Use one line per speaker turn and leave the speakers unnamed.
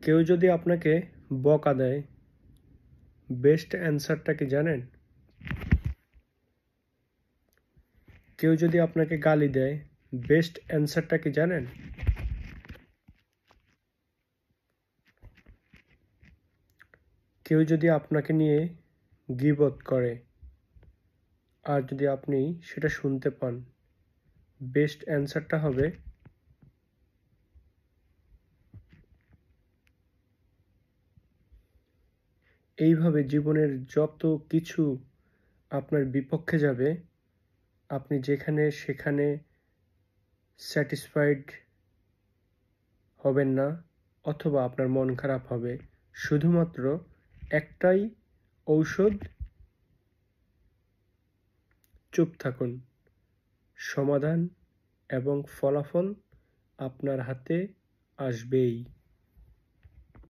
কেউ যদি আপনাকে বকা দেয়, বেস্ট অ্যান্সারটা কি জানেন? কেউ যদি আপনাকে গালি দেয়, বেস্ট অ্যান্সারটা কি জানেন? কেউ যদি আপনাকে নিয়ে গীবত করে আর যদি আপনি সেটা শুনতে পান, বেস্ট অ্যান্সারটা হবে এইভাবে জীবনের যত কিছু আপনার বিপক্ষে যাবে, আপনি যেখানে সেখানে স্যাটিসফাইড হবেন না অথবা আপনার মন খারাপ হবে। শুধুমাত্র একটাই ঔষধ, চুপ থাকুন। সমাধান এবং ফলাফল আপনার হাতে আসবেই।